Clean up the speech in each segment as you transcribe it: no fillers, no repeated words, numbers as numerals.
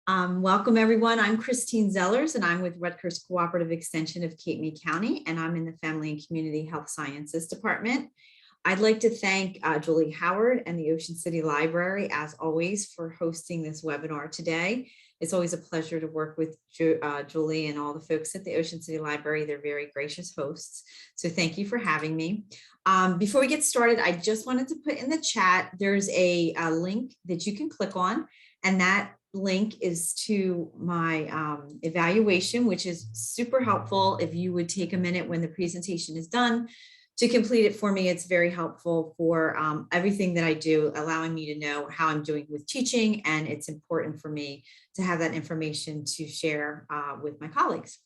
Welcome everyone. I'm Christine Zellers and I'm with Rutgers Cooperative Extension of Cape May County and I'm in the Family and Community Health Sciences Department. I'd like to thank Julie Howard and the Ocean City Library as always for hosting this webinar today. It's always a pleasure to work with Julie and all the folks at the Ocean City Library. They're very gracious hosts. So thank you for having me. Before we get started, I just wanted to put in the chat, there's a link that you can click on, and that link is to my evaluation, which is super helpful. If you would take a minute when the presentation is done to complete it for me, it's very helpful for everything that I do, allowing me to know how I'm doing with teaching, and it's important for me to have that information to share with my colleagues.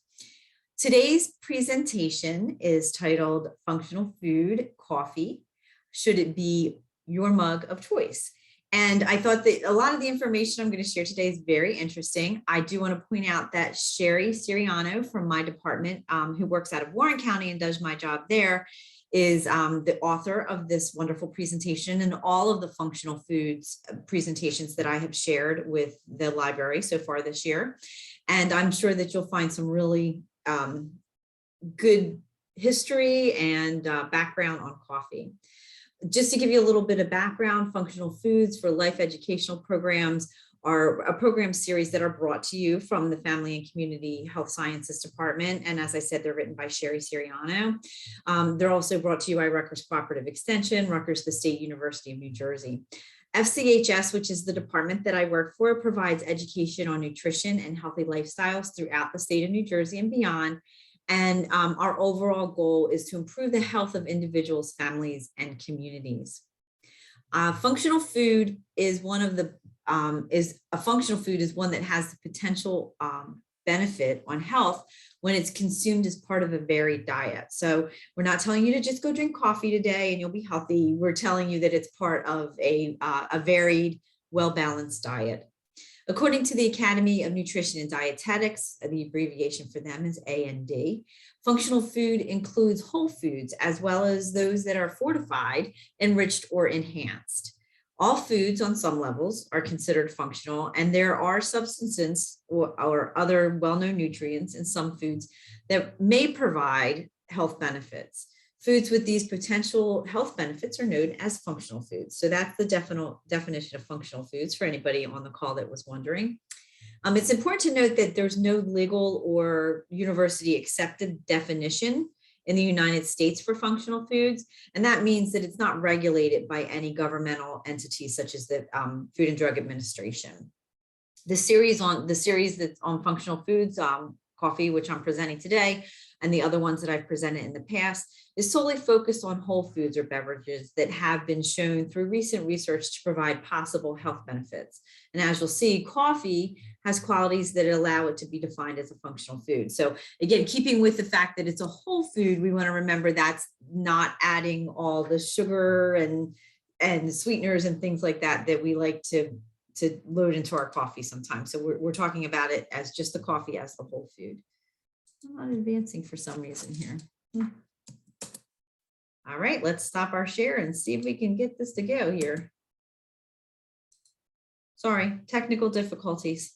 Today's presentation is titled Functional Food, Coffee. Should it be your mug of choice? And I thought that a lot of the information I'm going to share today is very interesting. I do want to point out that Sherry Siriano from my department, who works out of Warren County and does my job there, is the author of this wonderful presentation and all of the functional foods presentations that I have shared with the library so far this year. And I'm sure that you'll find some really good history and background on coffee. Just to give you a little bit of background, Functional Foods for Life educational programs are a program series that are brought to you from the Family and Community Health Sciences Department. And as I said, they're written by Sherry Siriano. They're also brought to you by Rutgers Cooperative Extension, Rutgers, the State University of New Jersey. FCHS, which is the department that I work for, provides education on nutrition and healthy lifestyles throughout the state of New Jersey and beyond. And our overall goal is to improve the health of individuals, families, and communities. Functional food is one of the, functional food is one that has the potential benefit on health when it's consumed as part of a varied diet. So we're not telling you to just go drink coffee today and you'll be healthy. We're telling you that it's part of a varied, well-balanced diet. According to the Academy of Nutrition and Dietetics, the abbreviation for them is A&D, functional food includes whole foods as well as those that are fortified, enriched, or enhanced. All foods on some levels are considered functional, and there are substances or other well-known nutrients in some foods that may provide health benefits. Foods with these potential health benefits are known as functional foods. So that's the definition of functional foods for anybody on the call that was wondering. It's important to note that there's no legal or university accepted definition in the United States for functional foods. And that means that it's not regulated by any governmental entity such as the Food and Drug Administration. The series that's on functional foods, coffee, which I'm presenting today, and the other ones that I've presented in the past, is solely focused on whole foods or beverages that have been shown through recent research to provide possible health benefits. And as you'll see, coffee has qualities that allow it to be defined as a functional food. So again, keeping with the fact that it's a whole food, we want to remember that's not adding all the sugar and sweeteners and things like that that we like to load into our coffee sometimes. So we're talking about it as just the coffee as the whole food. I'm not advancing for some reason here. All right, let's stop our share and see if we can get this to go here. Sorry, technical difficulties.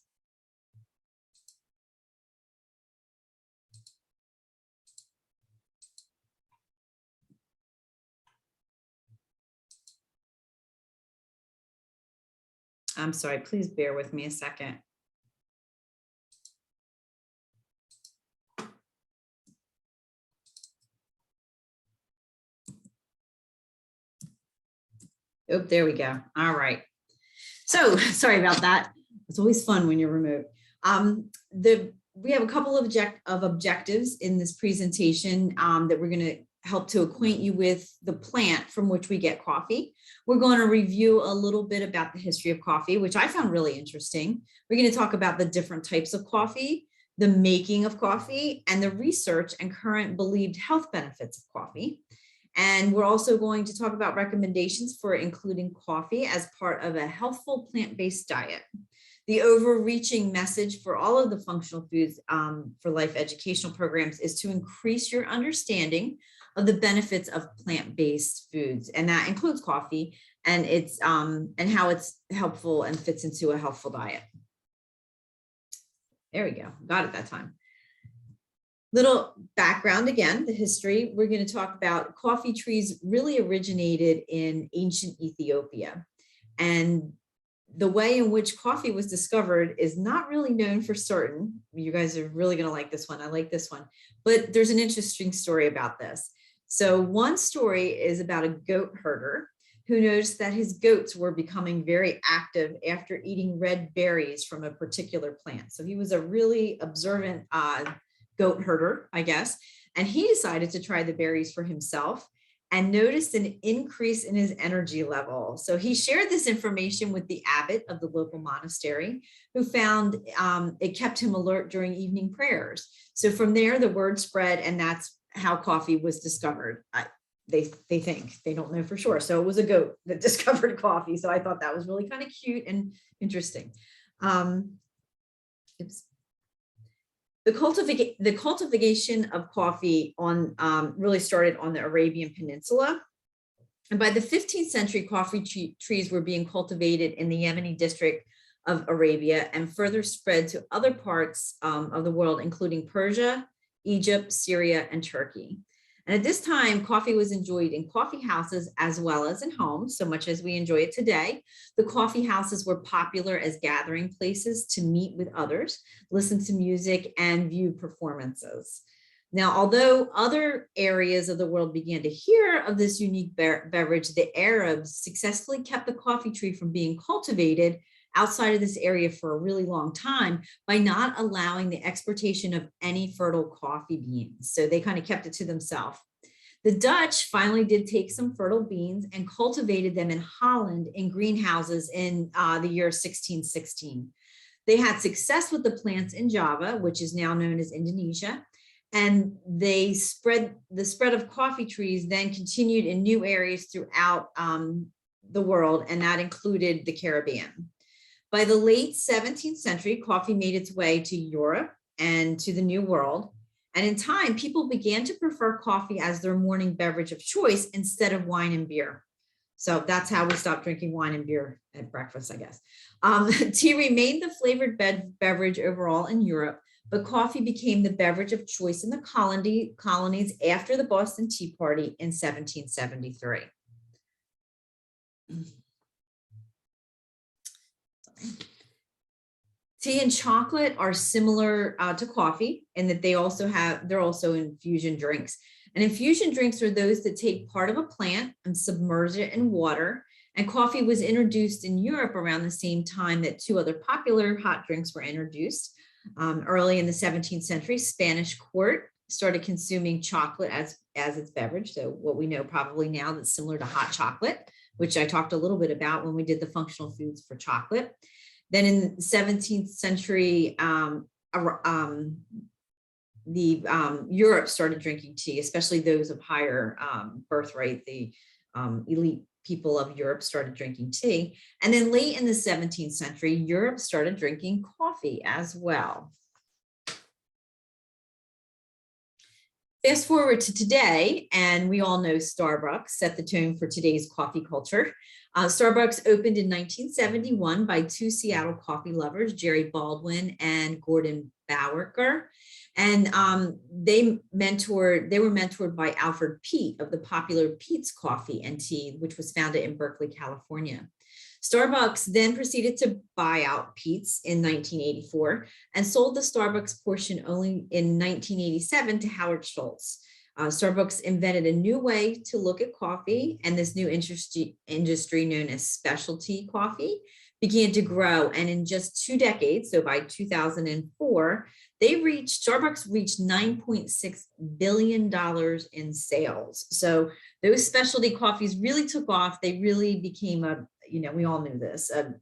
I'm sorry, please bear with me a second. Oh, there we go. All right. So sorry about that. It's always fun when you're remote. We have a couple of objectives in this presentation that we're going to help to acquaint you with the plant from which we get coffee. We're going to review a little bit about the history of coffee, which I found really interesting. We're going to talk about the different types of coffee, the making of coffee, and the research and current believed health benefits of coffee. And we're also going to talk about recommendations for including coffee as part of a healthful plant-based diet. The overreaching message for all of the functional foods for life educational programs is to increase your understanding of the benefits of plant-based foods, and that includes coffee and its and how it's helpful and fits into a healthful diet. There we go. Got it that time. Little background again, the history. We're going to talk about coffee trees really originated in ancient Ethiopia. And the way in which coffee was discovered is not really known for certain. You guys are really going to like this one. I like this one. But there's an interesting story about this. So one story is about a goat herder who noticed that his goats were becoming very active after eating red berries from a particular plant. So he was a really observant goat herder, I guess, and he decided to try the berries for himself and noticed an increase in his energy level. So he shared this information with the abbot of the local monastery, who found it kept him alert during evening prayers. So from there, the word spread, and that's how coffee was discovered. They think, they don't know for sure. So it was a goat that discovered coffee. So I thought that was really kind of cute and interesting. Oops. The cultivation of coffee really started on the Arabian Peninsula. And by the 15th century, coffee trees were being cultivated in the Yemeni district of Arabia and further spread to other parts of the world, including Persia, Egypt, Syria, and Turkey. And at this time, coffee was enjoyed in coffee houses as well as in homes, so much as we enjoy it today. The coffee houses were popular as gathering places to meet with others, listen to music, and view performances. Now, although other areas of the world began to hear of this unique beverage, the Arabs successfully kept the coffee tree from being cultivated outside of this area for a really long time by not allowing the exportation of any fertile coffee beans. So they kind of kept it to themselves. The Dutch finally did take some fertile beans and cultivated them in Holland in greenhouses in the year 1616. They had success with the plants in Java, which is now known as Indonesia, and the spread of coffee trees then continued in new areas throughout the world, and that included the Caribbean. By the late 17th century, coffee made its way to Europe and to the New World. And in time, people began to prefer coffee as their morning beverage of choice instead of wine and beer. So that's how we stopped drinking wine and beer at breakfast, I guess. Tea remained the flavored beverage overall in Europe, but coffee became the beverage of choice in the colonies after the Boston Tea Party in 1773. Tea and chocolate are similar to coffee in that they're also infusion drinks. And infusion drinks are those that take part of a plant and submerge it in water. And coffee was introduced in Europe around the same time that two other popular hot drinks were introduced. Early in the 17th century, Spanish court started consuming chocolate as its beverage. So what we know probably now that's similar to hot chocolate, which I talked a little bit about when we did the functional foods for chocolate. Then in the 17th century, Europe started drinking tea, especially those of higher birth rate. The elite people of Europe started drinking tea. And then late in the 17th century, Europe started drinking coffee as well. Fast forward to today, and we all know Starbucks set the tone for today's coffee culture. Starbucks opened in 1971 by two Seattle coffee lovers, Jerry Baldwin and Gordon Bowerker. And they were mentored by Alfred Peet of the popular Peet's Coffee and Tea, which was founded in Berkeley, California. Starbucks then proceeded to buy out Peet's in 1984 and sold the Starbucks portion only in 1987 to Howard Schultz. Starbucks invented a new way to look at coffee, and this new industry known as specialty coffee began to grow. And in just 2 decades, so by 2004, Starbucks reached $9.6 billion in sales. So those specialty coffees really took off. They really became we all knew this, a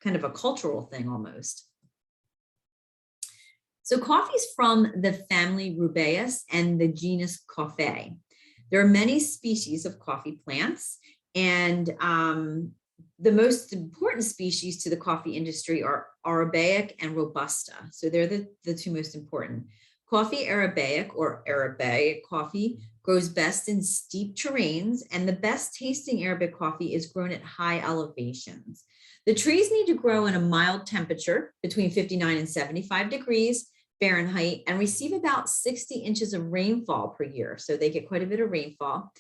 kind of a cultural thing almost. So coffee is from the family Rubaeus and the genus Coffea. There are many species of coffee plants, and the most important species to the coffee industry are Arabica and Robusta. So they're the two most important. Coffee Arabic or Arabic coffee grows best in steep terrains, and the best tasting Arabic coffee is grown at high elevations. The trees need to grow in a mild temperature between 59 and 75 degrees Fahrenheit and receive about 60 inches of rainfall per year. So they get quite a bit of rainfall.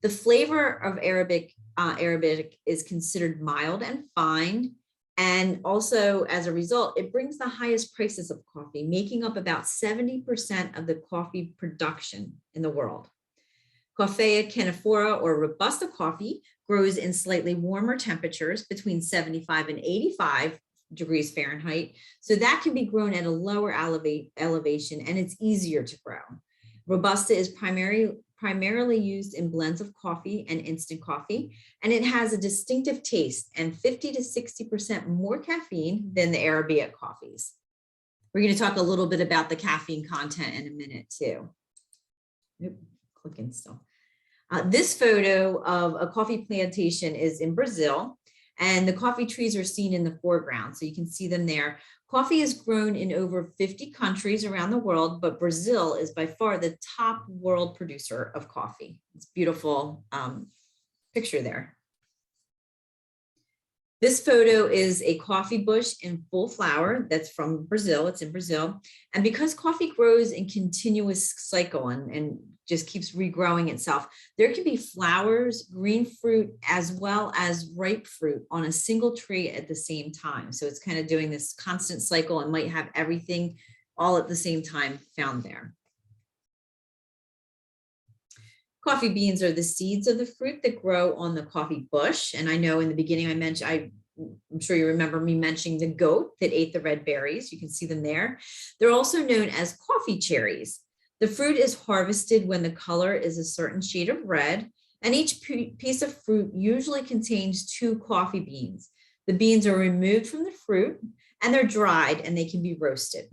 The flavor of Arabic is considered mild and fine. And also, as a result, it brings the highest prices of coffee, making up about 70% of the coffee production in the world. Coffea canephora or Robusta coffee grows in slightly warmer temperatures between 75 and 85 degrees Fahrenheit. So that can be grown at a lower elevation and it's easier to grow. Robusta is primarily used in blends of coffee and instant coffee, and it has a distinctive taste and 50 to 60% more caffeine than the Arabic coffees. We're going to talk a little bit about the caffeine content in a minute too. Nope, clicking still. This photo of a coffee plantation is in Brazil, and the coffee trees are seen in the foreground, so you can see them there. Coffee is grown in over 50 countries around the world, but Brazil is by far the top world producer of coffee. It's a beautiful picture there. This photo is a coffee bush in full flower that's from Brazil. It's in Brazil. And because coffee grows in continuous cycle and just keeps regrowing itself, there can be flowers, green fruit, as well as ripe fruit on a single tree at the same time. So it's kind of doing this constant cycle and might have everything all at the same time found there. Coffee beans are the seeds of the fruit that grow on the coffee bush. And I know in the beginning I mentioned, I'm sure you remember me mentioning the goat that ate the red berries. You can see them there. They're also known as coffee cherries. The fruit is harvested when the color is a certain shade of red, and each piece of fruit usually contains 2 coffee beans. The beans are removed from the fruit and they're dried and they can be roasted.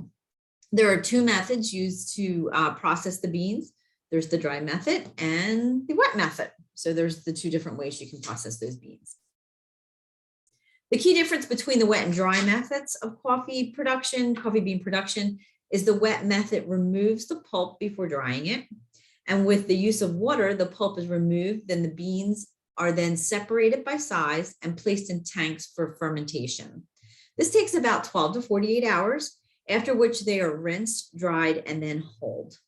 There are 2 methods used to process the beans. There's the dry method and the wet method. So there's the 2 different ways you can process those beans. The key difference between the wet and dry methods of coffee bean production, is the wet method removes the pulp before drying it. And with the use of water, the pulp is removed, then the beans are then separated by size and placed in tanks for fermentation. This takes about 12 to 48 hours, after which they are rinsed, dried, and then hulled.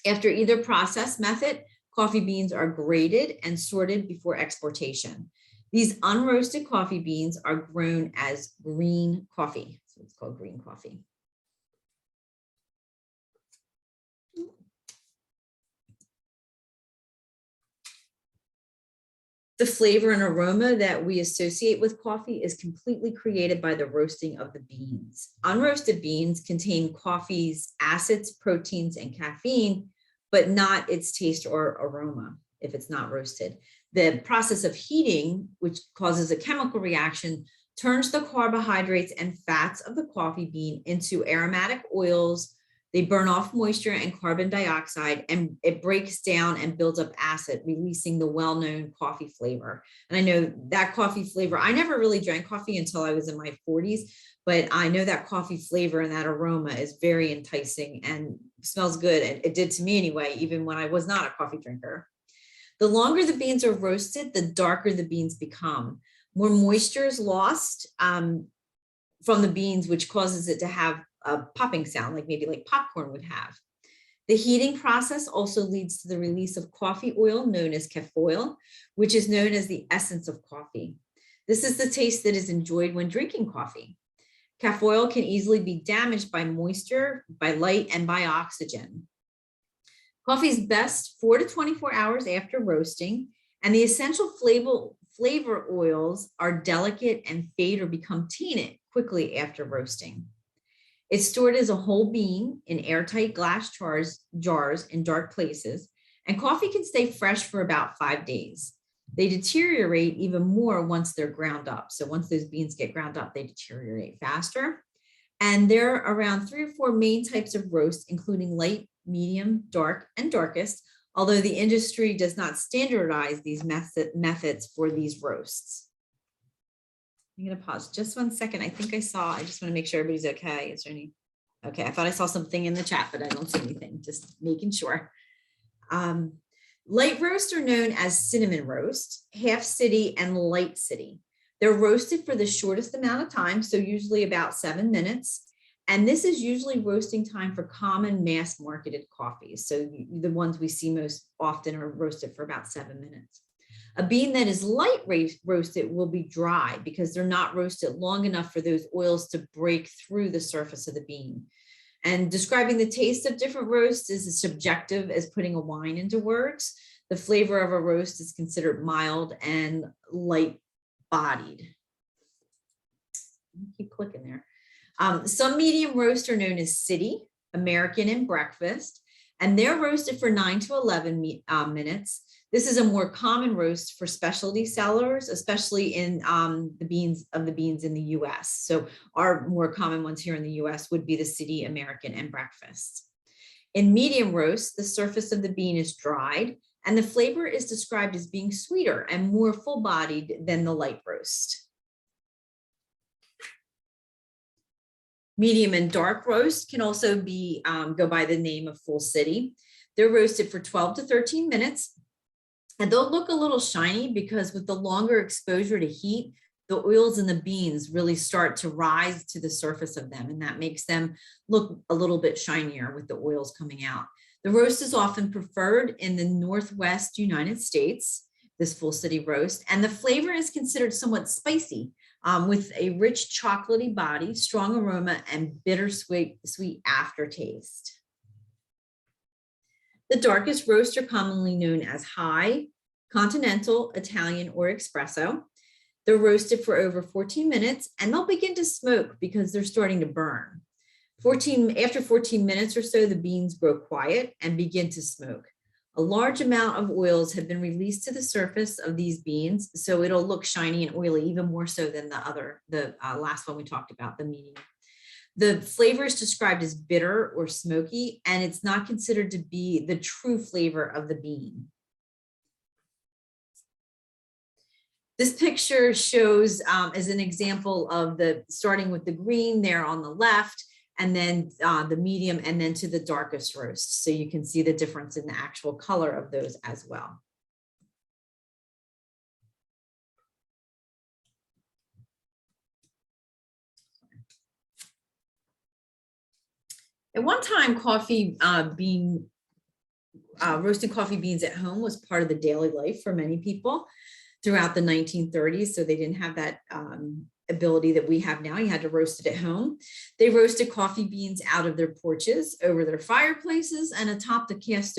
After either process method, coffee beans are graded and sorted before exportation. These unroasted coffee beans are grown as green coffee. So it's called green coffee. The flavor and aroma that we associate with coffee is completely created by the roasting of the beans. Unroasted beans contain coffee's acids, proteins, and caffeine, but not its taste or aroma if it's not roasted. The process of heating, which causes a chemical reaction, turns the carbohydrates and fats of the coffee bean into aromatic oils. They burn off moisture and carbon dioxide, and it breaks down and builds up acid, releasing the well-known coffee flavor. And I know that coffee flavor, I never really drank coffee until I was in my 40s, but I know that coffee flavor and that aroma is very enticing and smells good. It did to me anyway, even when I was not a coffee drinker. The longer the beans are roasted, the darker the beans become. More moisture is lost from the beans, which causes it to have a popping sound, maybe like popcorn would have. The heating process also leads to the release of coffee oil known as caffeoil, which is known as the essence of coffee. This is the taste that is enjoyed when drinking coffee. Caffeoil can easily be damaged by moisture, by light, and by oxygen. Coffee is best 4 to 24 hours after roasting, and the essential flavor oils are delicate and fade or become tainted quickly after roasting. It's stored as a whole bean in airtight glass jars in dark places, and coffee can stay fresh for about 5 days. They deteriorate even more once they're ground up. So once those beans get ground up, they deteriorate faster. And there are around 3 or 4 main types of roast, including light, medium, dark, and darkest, although the industry does not standardize these methods for these roasts. I'm going to pause just 1 second. I think I just want to make sure everybody's okay. Is there any Okay, I thought I saw something in the chat, but I don't see anything, just making sure. Light roast are known as cinnamon roast, half city, and light city. They're roasted for the shortest amount of time, so usually about 7 minutes. And this is usually roasting time for common mass marketed coffees. So the ones we see most often are roasted for about 7 minutes. A bean that is light roasted will be dry because they're not roasted long enough for those oils to break through the surface of the bean. And describing the taste of different roasts is as subjective as putting a wine into words. The flavor of a roast is considered mild and light bodied. Keep clicking there. Some medium roasts are known as city, American, and breakfast, and they're roasted for 9 to 11 minutes. This is a more common roast for specialty sellers, especially in the beans in the US. So our more common ones here in the US would be the city, American, and breakfast. In medium roast, the surface of the bean is dried, and the flavor is described as being sweeter and more full-bodied than the light roast. Medium and dark roast can also be go by the name of full city. They're roasted for 12 to 13 minutes, and they'll look a little shiny because with the longer exposure to heat, the oils in the beans really start to rise to the surface of them, and that makes them look a little bit shinier with the oils coming out. The roast is often preferred in the Northwest United States, this full city roast, and the flavor is considered somewhat spicy, with a rich chocolatey body, strong aroma, and bittersweet aftertaste. The darkest roasts are commonly known as high, continental, Italian, or espresso. They're roasted for over 14 minutes, and they'll begin to smoke because they're starting to burn. After 14 minutes or so, the beans grow quiet and begin to smoke. A large amount of oils have been released to the surface of these beans, so it'll look shiny and oily, even more so than the last one we talked about, the medium. The flavor is described as bitter or smoky, and it's not considered to be the true flavor of the bean. This picture shows as an example of starting with the green there on the left, and then the medium, and then to the darkest roast. So you can see the difference in the actual color of those as well. At one time, roasting coffee beans at home was part of the daily life for many people throughout the 1930s. So they didn't have that ability that we have now. You had to roast it at home. They roasted coffee beans out of their porches, over their fireplaces, and atop the cast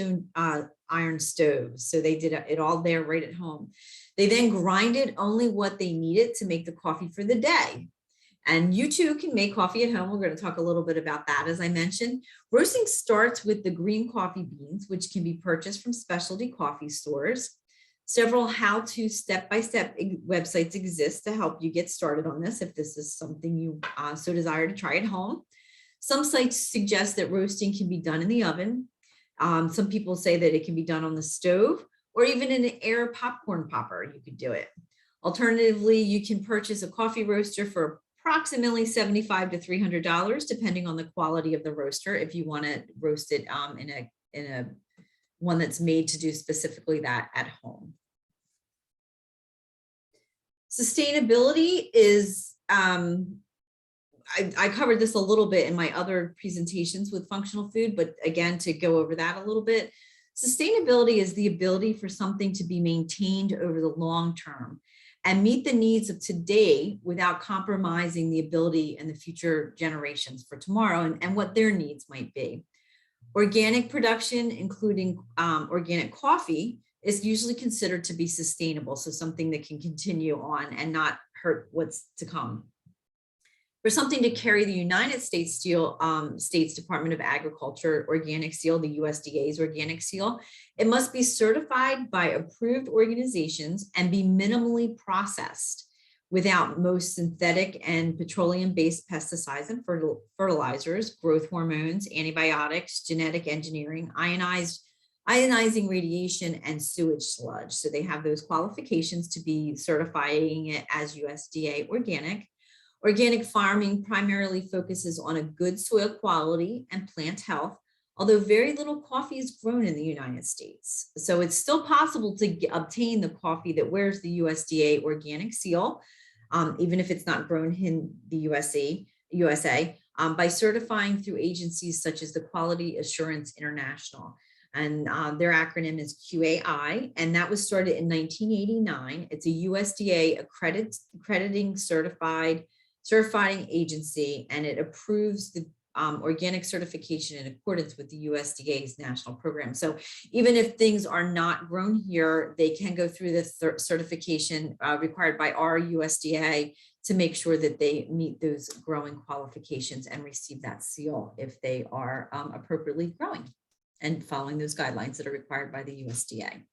iron stoves. So they did it all there right at home. They then grinded only what they needed to make the coffee for the day. And you too can make coffee at home. We're going to talk a little bit about that. As I mentioned, roasting starts with the green coffee beans, which can be purchased from specialty coffee stores. Several how-to step-by-step websites exist to help you get started on this if this is something you so desire to try at home. Some sites suggest that roasting can be done in the oven. Some people say that it can be done on the stove, or even in an air popcorn popper, you could do it. Alternatively, you can purchase a coffee roaster for approximately $75 to $300, depending on the quality of the roaster, if you want to roast it in a one that's made to do specifically that at home. Sustainability is, I covered this a little bit in my other presentations with functional food, but again, to go over that a little bit, sustainability is the ability for something to be maintained over the long term and meet the needs of today without compromising the ability and the future generations for tomorrow and what their needs might be. Organic production, including organic coffee, is usually considered to be sustainable, so something that can continue on and not hurt what's to come. For something to carry the United States Department of Agriculture organic seal, the USDA's organic seal, it must be certified by approved organizations and be minimally processed without most synthetic and petroleum-based pesticides and fertilizers, growth hormones, antibiotics, genetic engineering, ionizing radiation, and sewage sludge. So they have those qualifications to be certifying it as USDA organic. Organic farming primarily focuses on a good soil quality and plant health, although very little coffee is grown in the United States. So it's still possible to obtain the coffee that wears the USDA organic seal, even if it's not grown in the USA, by certifying through agencies such as the Quality Assurance International. And their acronym is QAI, and that was started in 1989. It's a USDA accrediting certifying agency, and it approves the organic certification in accordance with the USDA's national program. So even if things are not grown here, they can go through the certification required by our USDA to make sure that they meet those growing qualifications and receive that seal if they are appropriately growing and following those guidelines that are required by the USDA.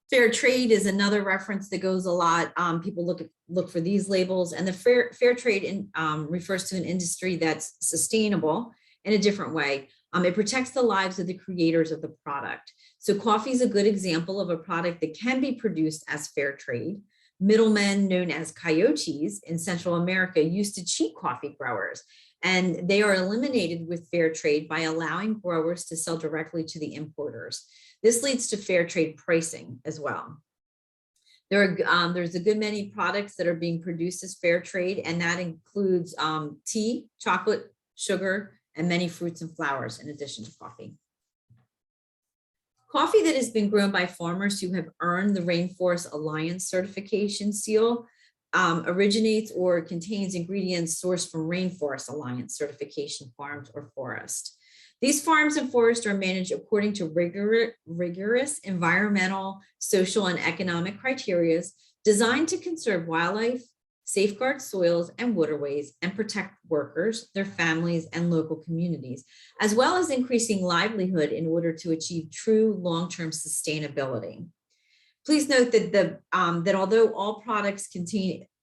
Fair trade is another reference that goes a lot. People look for these labels, and the fair trade refers to an industry that's sustainable in a different way. It protects the lives of the creators of the product. So coffee is a good example of a product that can be produced as fair trade. Middlemen known as coyotes in Central America used to cheat coffee growers, and they are eliminated with fair trade by allowing growers to sell directly to the importers. This leads to fair trade pricing as well. There's a good many products that are being produced as fair trade, and that includes tea, chocolate, sugar, and many fruits and flowers in addition to coffee. Coffee that has been grown by farmers who have earned the Rainforest Alliance certification seal originates or contains ingredients sourced from Rainforest Alliance certification farms or forest. These farms and forests are managed according to rigorous environmental, social, and economic criteria designed to conserve wildlife, safeguard soils and waterways, and protect workers, their families, and local communities, as well as increasing livelihood in order to achieve true long-term sustainability. Please note that that although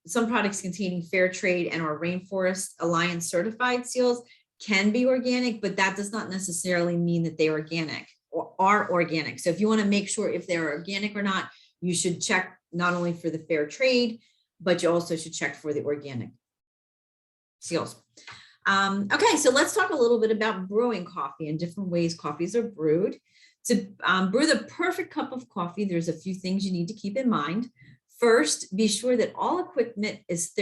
some products containing fair trade and our Rainforest Alliance certified seals can be organic, but that does not necessarily mean that they are organic or are organic. So if you want to make sure if they're organic or not, you should check not only for the fair trade, but you also should check for the organic seals. Okay, so let's talk a little bit about brewing coffee and different ways coffees are brewed. To brew the perfect cup of coffee, there's a few things you need to keep in mind. First, be sure that all equipment is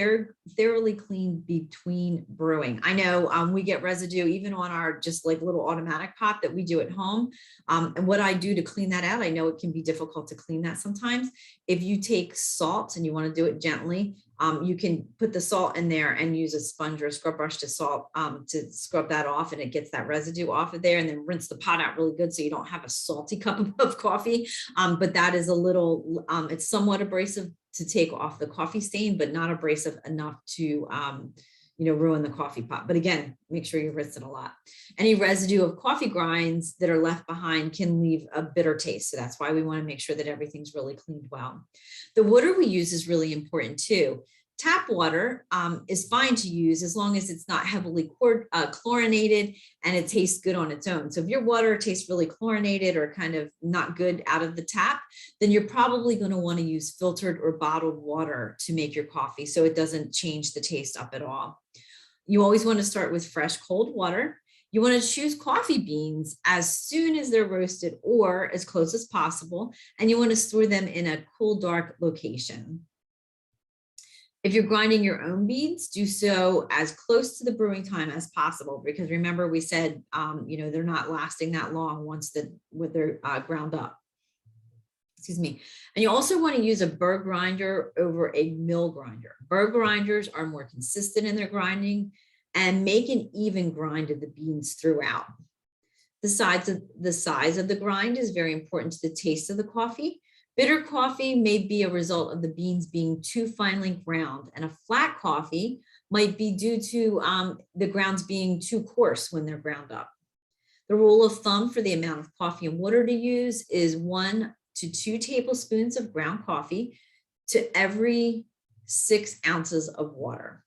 thoroughly cleaned between brewing. I know we get residue even on our just like little automatic pot that we do at home. And what I do to clean that out, I know it can be difficult to clean that sometimes. If you take salt and you want to do it gently, you can put the salt in there and use a sponge or a scrub brush to scrub that off, and it gets that residue off of there, and then rinse the pot out really good so you don't have a salty cup of coffee. But that is a little, it's somewhat abrasive to take off the coffee stain, but not abrasive enough to ruin the coffee pot. But again, make sure you rinse it a lot. Any residue of coffee grinds that are left behind can leave a bitter taste. So that's why we want to make sure that everything's really cleaned well. The water we use is really important too. Tap water is fine to use as long as it's not heavily chlorinated and it tastes good on its own. So if your water tastes really chlorinated or kind of not good out of the tap, then you're probably going to want to use filtered or bottled water to make your coffee so it doesn't change the taste up at all. You always want to start with fresh cold water. You want to choose coffee beans as soon as they're roasted or as close as possible, and you want to store them in a cool, dark location. If you're grinding your own beans, do so as close to the brewing time as possible, because remember we said, they're not lasting that long once they're ground up. Excuse me. And you also want to use a burr grinder over a mill grinder. Burr grinders are more consistent in their grinding and make an even grind of the beans throughout. The size of the grind is very important to the taste of the coffee. Bitter coffee may be a result of the beans being too finely ground, and a flat coffee might be due to the grounds being too coarse when they're ground up. The rule of thumb for the amount of coffee and water to use is 1 to 2 tablespoons of ground coffee to every 6 ounces of water.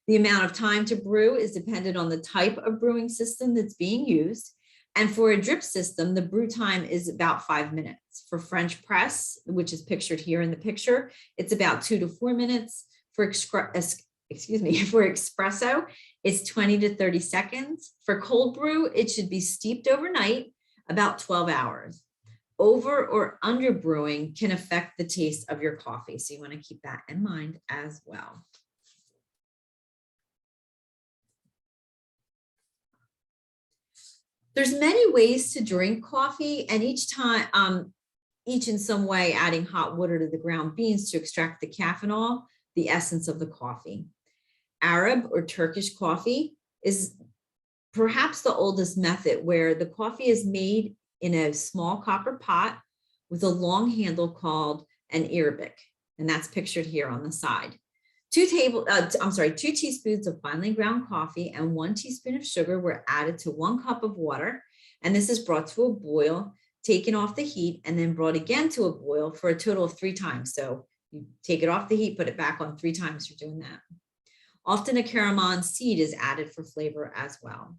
The amount of time to brew is dependent on the type of brewing system that's being used. And for a drip system, the brew time is about 5 minutes. For French press, which is pictured here in the picture, it's about 2 to 4 minutes. For for espresso, it's 20 to 30 seconds. For cold brew, it should be steeped overnight, about 12 hours. Over or under brewing can affect the taste of your coffee. So you want to keep that in mind as well. There's many ways to drink coffee, and each in some way adding hot water to the ground beans to extract the caffeinol, the essence of the coffee. Arab or Turkish coffee is perhaps the oldest method, where the coffee is made in a small copper pot with a long handle called an Arabic, and that's pictured here on the side. 2 teaspoons of finely ground coffee and 1 teaspoon of sugar were added to 1 cup of water, and this is brought to a boil, taken off the heat, and then brought again to a boil for a total of 3 times. So you take it off the heat, put it back on 3 times, you're doing that. Often a cardamom seed is added for flavor as well.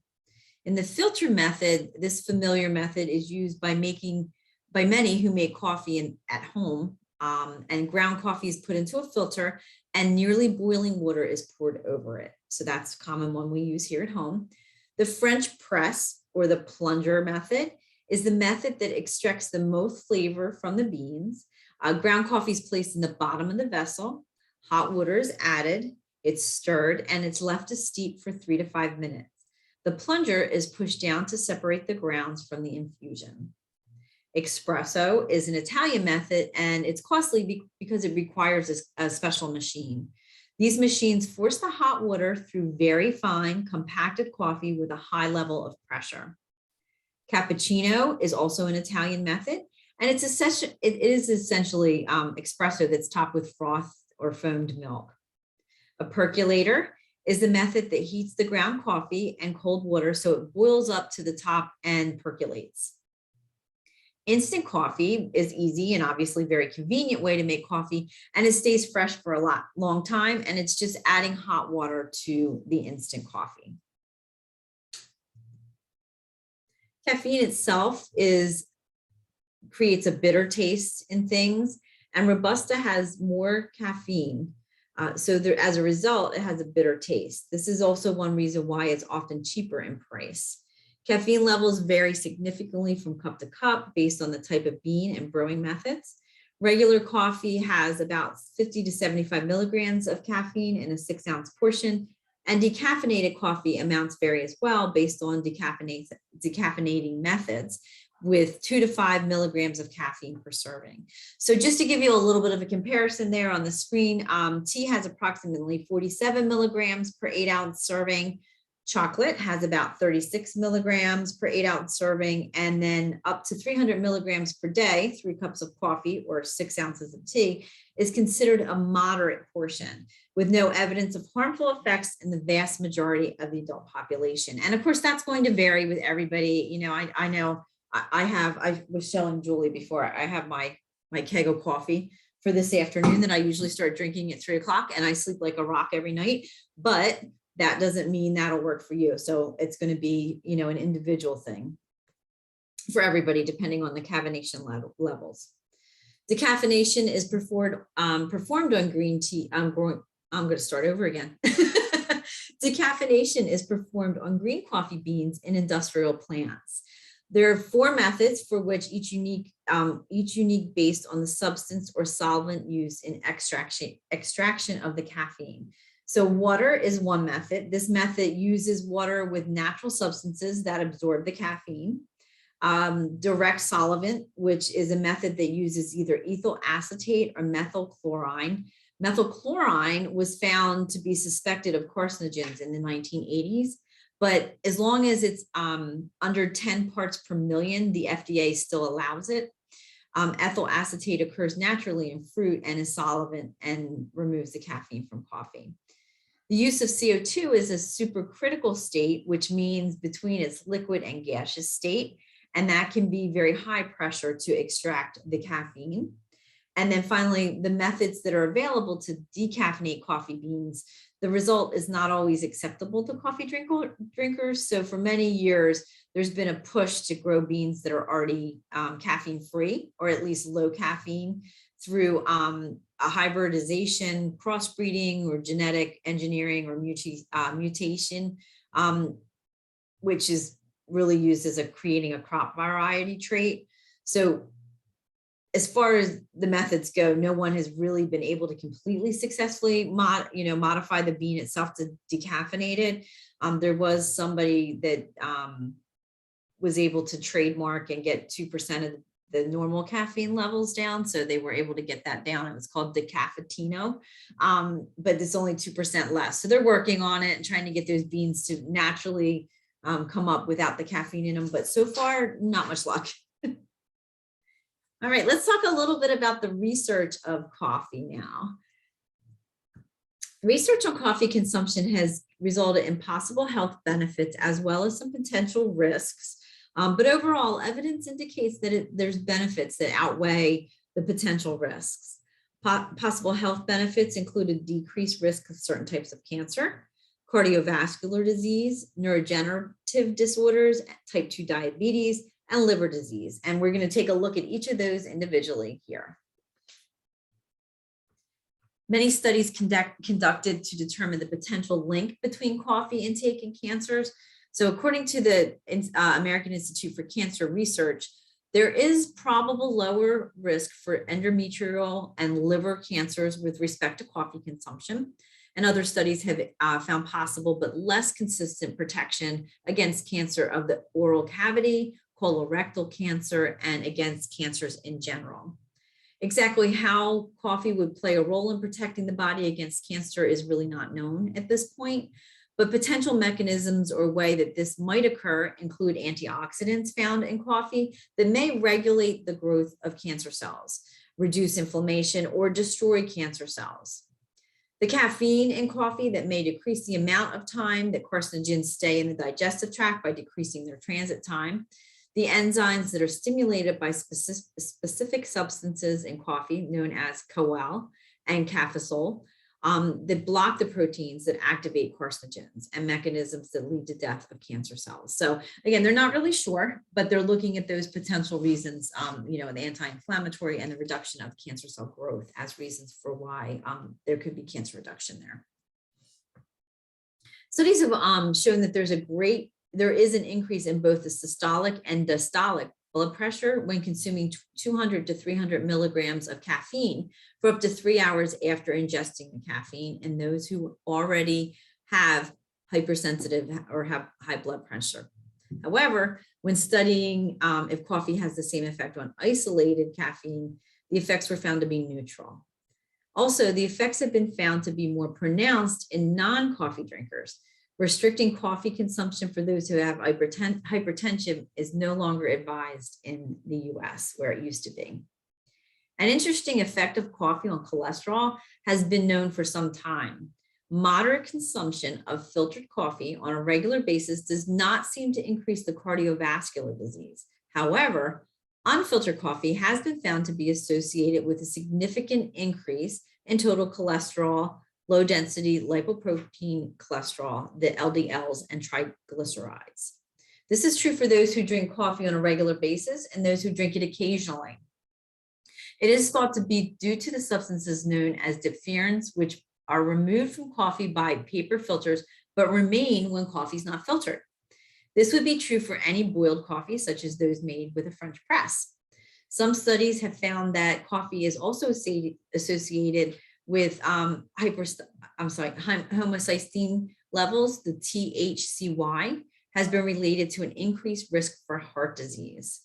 In the filter method, this familiar method is used by many who make coffee at home, and ground coffee is put into a filter and nearly boiling water is poured over it. So that's a common one we use here at home. The French press or the plunger method is the method that extracts the most flavor from the beans. Ground coffee is placed in the bottom of the vessel. Hot water is added, it's stirred, and it's left to steep for 3 to 5 minutes. The plunger is pushed down to separate the grounds from the infusion. Espresso is an Italian method, and it's costly because it requires a special machine. These machines force the hot water through very fine, compacted coffee with a high level of pressure. Cappuccino is also an Italian method, and it is essentially espresso that's topped with froth or foamed milk. A percolator is the method that heats the ground coffee and cold water so it boils up to the top and percolates. Instant coffee is easy and obviously very convenient way to make coffee, and it stays fresh for a long time, and it's just adding hot water to the instant coffee. Caffeine itself creates a bitter taste in things, and Robusta has more caffeine. So as a result, it has a bitter taste. This is also one reason why it's often cheaper in price. Caffeine levels vary significantly from cup to cup based on the type of bean and brewing methods. Regular coffee has about 50 to 75 milligrams of caffeine in a 6-ounce portion, and decaffeinated coffee amounts vary as well based on decaffeinating methods, with 2 to 5 milligrams of caffeine per serving. So just to give you a little bit of a comparison there on the screen, tea has approximately 47 milligrams per 8-ounce serving. Chocolate has about 36 milligrams per 8-ounce serving, and then up to 300 milligrams per day, 3 cups of coffee or 6 ounces of tea is considered a moderate portion with no evidence of harmful effects in the vast majority of the adult population. And of course, that's going to vary with everybody. You know, I know I was showing Julie before, I have my keg of coffee for this afternoon that I usually start drinking at 3 o'clock, and I sleep like a rock every night, but that doesn't mean that'll work for you. So it's going to be, you know, an individual thing for everybody, depending on the caffeination levels. Decaffeination is performed on green tea. I'm going to start over again. Decaffeination is performed on green coffee beans in industrial plants. There are 4 methods for which each unique based on the substance or solvent used in extraction of the caffeine. So water is one method. This method uses water with natural substances that absorb the caffeine. Direct solvent, which is a method that uses either ethyl acetate or methyl chlorine. Methyl chlorine was found to be suspected of carcinogens in the 1980s, but as long as it's under 10 parts per million, the FDA still allows it. Ethyl acetate occurs naturally in fruit and is solvent and removes the caffeine from coffee. The use of CO2 is a supercritical state, which means between its liquid and gaseous state, and that can be very high pressure to extract the caffeine. And then finally, the methods that are available to decaffeinate coffee beans, the result is not always acceptable to coffee drinkers. So for many years, there's been a push to grow beans that are already caffeine free, or at least low caffeine, through a hybridization, crossbreeding, or genetic engineering or mutation, which is really used as creating a crop variety trait. So as far as the methods go, no one has really been able to completely successfully modify the bean itself to decaffeinate it. There was somebody that was able to trademark and get 2% of the normal caffeine levels down. So they were able to get that down. It was called Decafeitino, but it's only 2% less. So they're working on it and trying to get those beans to naturally come up without the caffeine in them. But so far, not much luck. All right, let's talk a little bit about the research of coffee now. Research on coffee consumption has resulted in possible health benefits as well as some potential risks. But overall, evidence indicates that there's benefits that outweigh the potential risks. Possible health benefits include a decreased risk of certain types of cancer, cardiovascular disease, neurodegenerative disorders, type 2 diabetes, and liver disease. And we're going to take a look at each of those individually here. Many studies conducted to determine the potential link between coffee intake and cancers. So according to the American Institute for Cancer Research, there is probable lower risk for endometrial and liver cancers with respect to coffee consumption. And other studies have found possible but less consistent protection against cancer of the oral cavity, colorectal cancer, and against cancers in general. Exactly how coffee would play a role in protecting the body against cancer is really not known at this point, but potential mechanisms or way that this might occur include antioxidants found in coffee that may regulate the growth of cancer cells, reduce inflammation, or destroy cancer cells. The caffeine in coffee that may decrease the amount of time that carcinogens stay in the digestive tract by decreasing their transit time. The enzymes that are stimulated by specific substances in coffee, known as CoA and cafesol, that block the proteins that activate carcinogens and mechanisms that lead to death of cancer cells. So again, they're not really sure, but they're looking at those potential reasons, the anti-inflammatory and the reduction of cancer cell growth as reasons for why there could be cancer reduction there. Studies have shown that there is an increase in both the systolic and diastolic blood pressure when consuming 200 to 300 milligrams of caffeine for up to 3 hours after ingesting the caffeine in those who already have hypersensitive or have high blood pressure. However, when studying if coffee has the same effect on isolated caffeine, the effects were found to be neutral. Also, the effects have been found to be more pronounced in non-coffee drinkers. Restricting coffee consumption for those who have hypertension is no longer advised in the US, where it used to be. An interesting effect of coffee on cholesterol has been known for some time. Moderate consumption of filtered coffee on a regular basis does not seem to increase the cardiovascular disease. However, unfiltered coffee has been found to be associated with a significant increase in total cholesterol, low density lipoprotein cholesterol, the LDLs, and triglycerides. This is true for those who drink coffee on a regular basis and those who drink it occasionally. It is thought to be due to the substances known as diphtherones, which are removed from coffee by paper filters, but remain when coffee is not filtered. This would be true for any boiled coffee, such as those made with a French press. Some studies have found that coffee is also associated with homocysteine levels, the THCY, has been related to an increased risk for heart disease.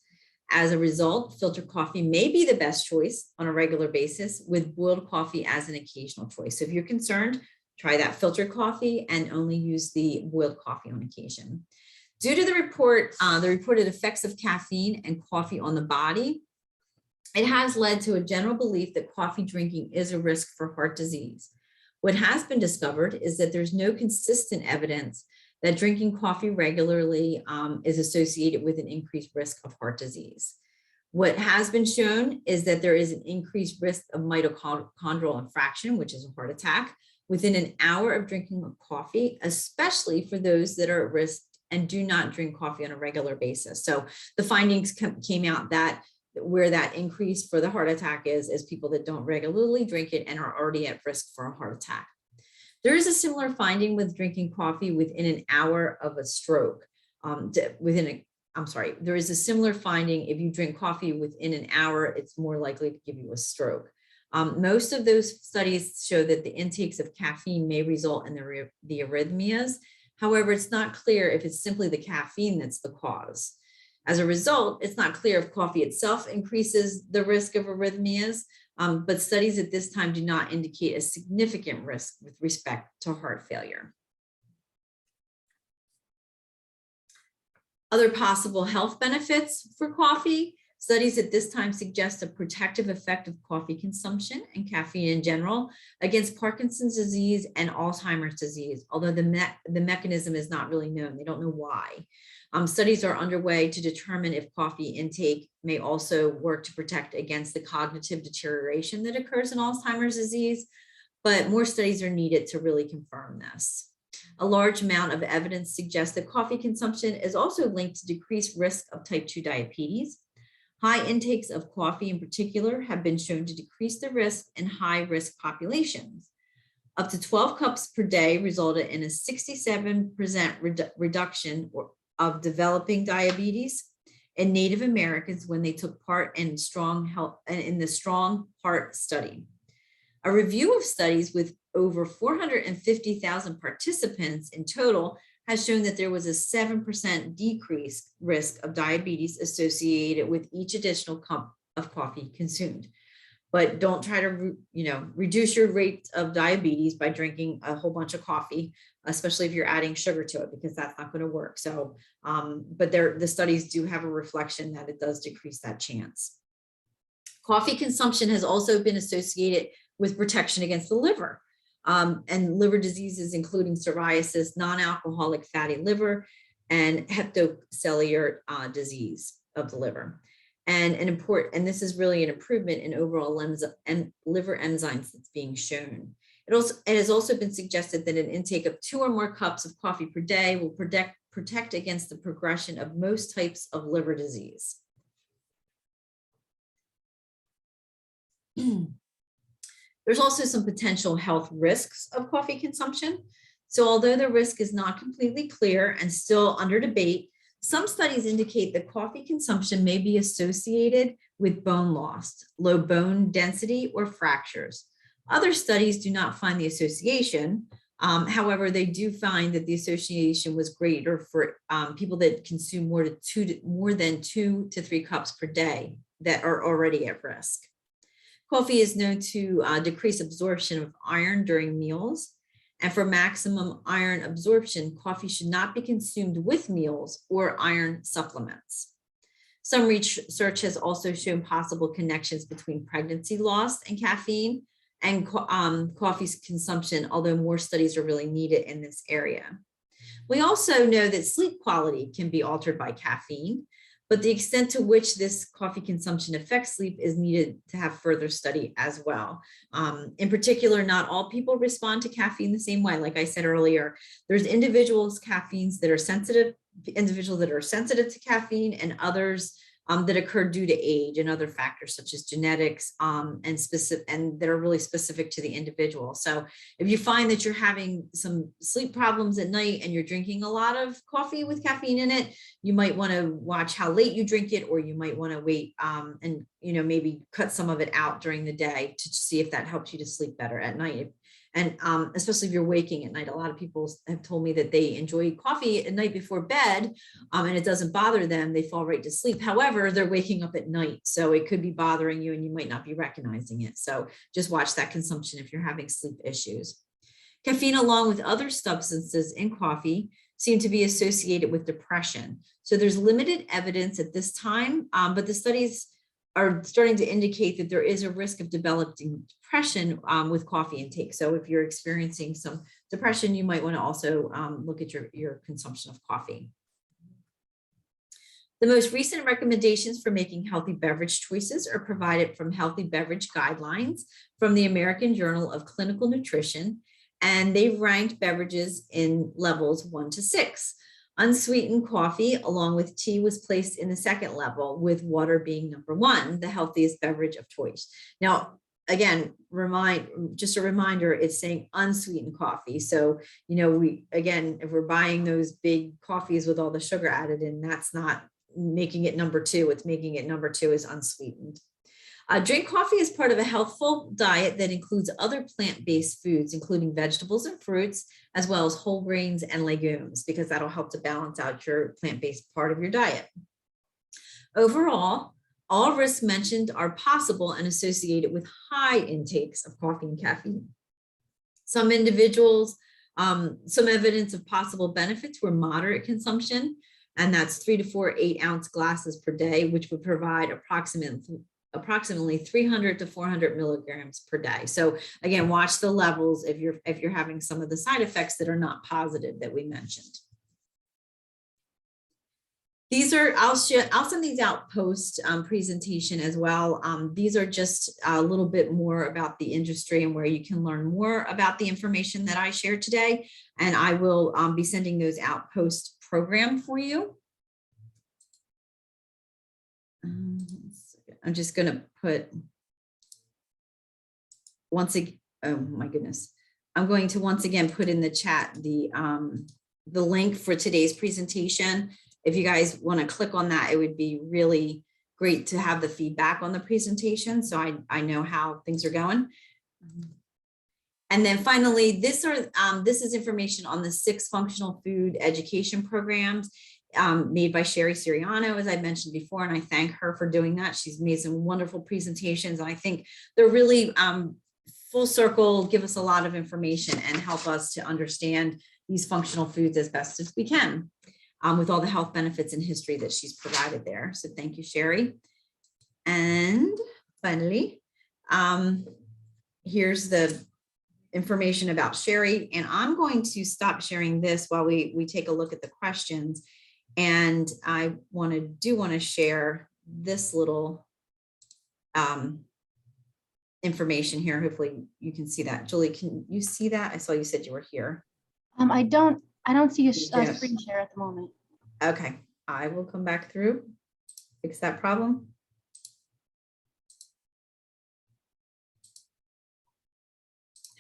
As a result, filtered coffee may be the best choice on a regular basis, with boiled coffee as an occasional choice. So if you're concerned, try that filtered coffee and only use the boiled coffee on occasion. Due to the reported effects of caffeine and coffee on the body, it has led to a general belief that coffee drinking is a risk for heart disease. What has been discovered is that there's no consistent evidence that drinking coffee regularly is associated with an increased risk of heart disease. What has been shown is that there is an increased risk of mitochondrial infarction, which is a heart attack, within an hour of drinking coffee, especially for those that are at risk and do not drink coffee on a regular basis. So the findings came out that where that increase for the heart attack is people that don't regularly drink it and are already at risk for a heart attack. There is a similar finding with drinking coffee within an hour of a stroke. There is a similar finding if you drink coffee within an hour, it's more likely to give you a stroke. Most of those studies show that the intakes of caffeine may result in the arrhythmias. However, it's not clear if it's simply the caffeine that's the cause. As a result, it's not clear if coffee itself increases the risk of arrhythmias, but studies at this time do not indicate a significant risk with respect to heart failure. Other possible health benefits for coffee. Studies at this time suggest a protective effect of coffee consumption and caffeine in general against Parkinson's disease and Alzheimer's disease, although the mechanism is not really known. They don't know why. Studies are underway to determine if coffee intake may also work to protect against the cognitive deterioration that occurs in Alzheimer's disease, but more studies are needed to really confirm this. A large amount of evidence suggests that coffee consumption is also linked to decreased risk of type 2 diabetes. High intakes of coffee in particular have been shown to decrease the risk in high-risk populations. Up to 12 cups per day resulted in a 67% reduction of developing diabetes in Native Americans when they took part in the Strong Heart study. A review of studies with over 450,000 participants in total has shown that there was a 7% decreased risk of diabetes associated with each additional cup of coffee consumed. But don't try to, reduce your rate of diabetes by drinking a whole bunch of coffee, especially if you're adding sugar to it, because that's not going to work. So, but the studies do have a reflection that it does decrease that chance. Coffee consumption has also been associated with protection against the liver. And liver diseases, including psoriasis, non-alcoholic fatty liver, and hepatocellular disease of the liver. And this is really an improvement in overall liver enzymes that's being shown. It has also been suggested that an intake of 2 or more cups of coffee per day will protect against the progression of most types of liver disease. There's also some potential health risks of coffee consumption. So although the risk is not completely clear and still under debate, some studies indicate that coffee consumption may be associated with bone loss, low bone density, or fractures. Other studies do not find the association. However, they do find that the association was greater for people that consume more than 2 to 3 cups per day that are already at risk. Coffee is known to decrease absorption of iron during meals. And for maximum iron absorption, coffee should not be consumed with meals or iron supplements. Some research has also shown possible connections between pregnancy loss and caffeine and coffee's consumption, although more studies are really needed in this area. We also know that sleep quality can be altered by caffeine, but the extent to which this coffee consumption affects sleep is needed to have further study as well. In particular, not all people respond to caffeine the same way. Like I said earlier, there's individuals that are sensitive to caffeine, and others that occur due to age and other factors such as genetics and that are really specific to the individual. So if you find that you're having some sleep problems at night and you're drinking a lot of coffee with caffeine in it, you might want to watch how late you drink it, or you might want to wait and maybe cut some of it out during the day to see if that helps you to sleep better at night. And especially if you're waking at night, a lot of people have told me that they enjoy coffee at night before bed and it doesn't bother them. They fall right to sleep. However, they're waking up at night. So it could be bothering you and you might not be recognizing it. So just watch that consumption if you're having sleep issues. Caffeine, along with other substances in coffee, seem to be associated with depression. So there's limited evidence at this time, but the studies are starting to indicate that there is a risk of developing depression with coffee intake. So if you're experiencing some depression, you might want to also look at your consumption of coffee. The most recent recommendations for making healthy beverage choices are provided from Healthy Beverage Guidelines from the American Journal of Clinical Nutrition, and they've ranked beverages in levels 1 to 6. Unsweetened coffee along with tea was placed in the second level, with water being number 1, the healthiest beverage of choice. Now, again, just a reminder, it's saying unsweetened coffee. So, if we're buying those big coffees with all the sugar added in, that's not making it number 2. It's making it number 2 is unsweetened. Drink coffee as part of a healthful diet that includes other plant-based foods, including vegetables and fruits, as well as whole grains and legumes, because that'll help to balance out your plant-based part of your diet. Overall, all risks mentioned are possible and associated with high intakes of coffee and caffeine. Some individuals, some evidence of possible benefits were moderate consumption, and that's 3 to 4 8-ounce glasses per day, which would provide approximately 300 to 400 milligrams per day. So again, watch the levels if you're having some of the side effects that are not positive that we mentioned. These are, I'll send these out post presentation as well. These are just a little bit more about the industry and where you can learn more about the information that I shared today. And I will be sending those out post program for you. I'm just going to put once again, oh my goodness. I'm going to once again put in the chat the link for today's presentation. If you guys want to click on that, it would be really great to have the feedback on the presentation, so I know how things are going. And then finally, this is information on the 6 functional food education programs made by Sherry Siriano, as I mentioned before, and I thank her for doing that. She's made some wonderful presentations, and I think they're really full circle, give us a lot of information and help us to understand these functional foods as best as we can, with all the health benefits and history that she's provided there. So thank you, Sherry. And finally, here's the information about Sherry, and I'm going to stop sharing this while we take a look at the questions. And I want to share this little information here. Hopefully you can see that. Julie, can you see that? I saw you said you were here. I don't see a screen share at the moment. Okay, I will come back through, fix that problem.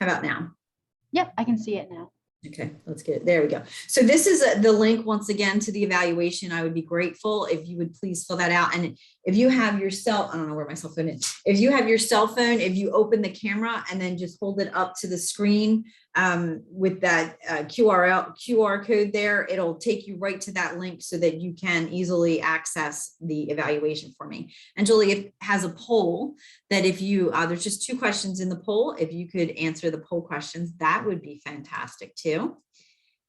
How about now? Yep, I can see it now. Okay, let's get it. There we go. So this is the link once again to the evaluation. I would be grateful if you would please fill that out. And if you have your I don't know where my cell phone is. If you have your cell phone, if you open the camera and then just hold it up to the screen with that QR code there, it'll take you right to that link so that you can easily access the evaluation for me. And Julie, it has a poll that if you, there's just 2 questions in the poll. If you could answer the poll questions, that would be fantastic too.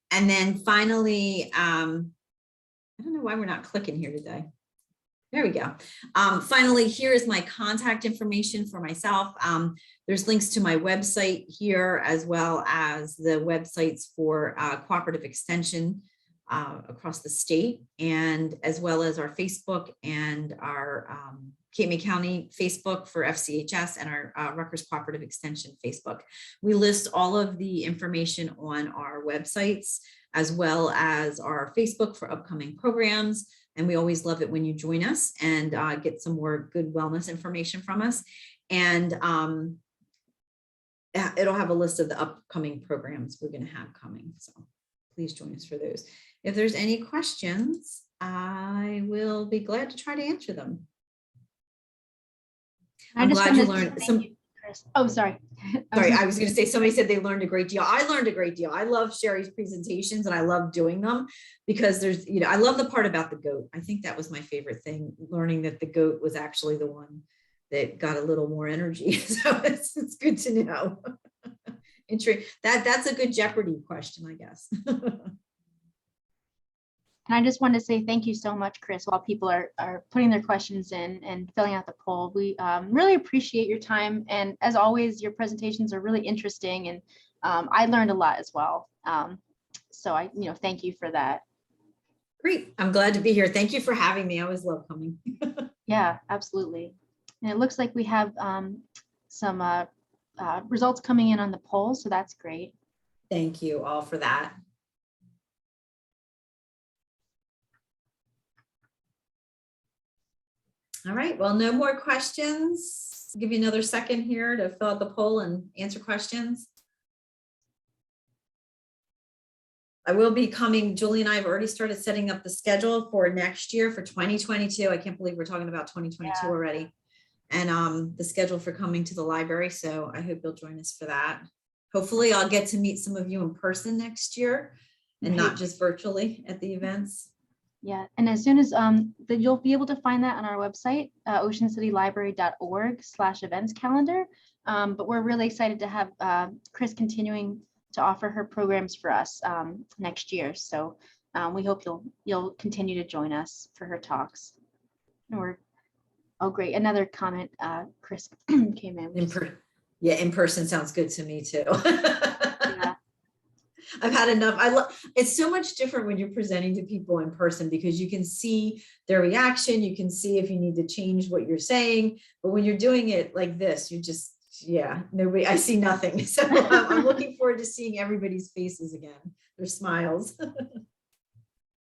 And then finally, I don't know why we're not clicking here today. There we go. Finally, here is my contact information for myself. There's links to my website here, as well as the websites for Cooperative Extension across the state, and as well as our Facebook and our Cape May County Facebook for FCHS and our Rutgers Cooperative Extension Facebook. We list all of the information on our websites, as well as our Facebook for upcoming programs. And we always love it when you join us and get some more good wellness information from us. And it'll have a list of the upcoming programs we're going to have coming. So please join us for those. If there's any questions, I will be glad to try to answer them. I'm glad you learned some. Oh, sorry. Sorry, I was going to say, somebody said they learned a great deal. I learned a great deal. I love Sherry's presentations and I love doing them because there's, I love the part about the goat. I think that was my favorite thing, learning that the goat was actually the one that got a little more energy. So it's good to know. That's a good Jeopardy question, I guess. And I just want to say thank you so much, Chris, while people are putting their questions in and filling out the poll. We really appreciate your time. And as always, your presentations are really interesting. And I learned a lot as well. So I thank you for that. Great. I'm glad to be here. Thank you for having me. I always love coming. Yeah, absolutely. And it looks like we have some results coming in on the poll, so that's great. Thank you all for that. All right, well, no more questions. I'll give you another second here to fill out the poll and answer questions. I will be coming, Julie and I have already started setting up the schedule for next year for 2022. I can't believe we're talking about 2022 Yeah. already. And the schedule for coming to the library. So I hope you'll join us for that. Hopefully I'll get to meet some of you in person next year and not just virtually at the events. Yeah, and as soon as that you'll be able to find that on our website, oceancitylibrary.org/events calendar. But we're really excited to have Chris continuing to offer her programs for us next year. So we hope you'll continue to join us for her talks. Oh, great! Another comment, Chris came in. Yeah, in person sounds good to me too. Yeah. I've had enough. It's so much different when you're presenting to people in person because you can see their reaction. You can see if you need to change what you're saying. But when you're doing it like this, you just, yeah, nobody, I see nothing. So I'm looking forward to seeing everybody's faces again, their smiles.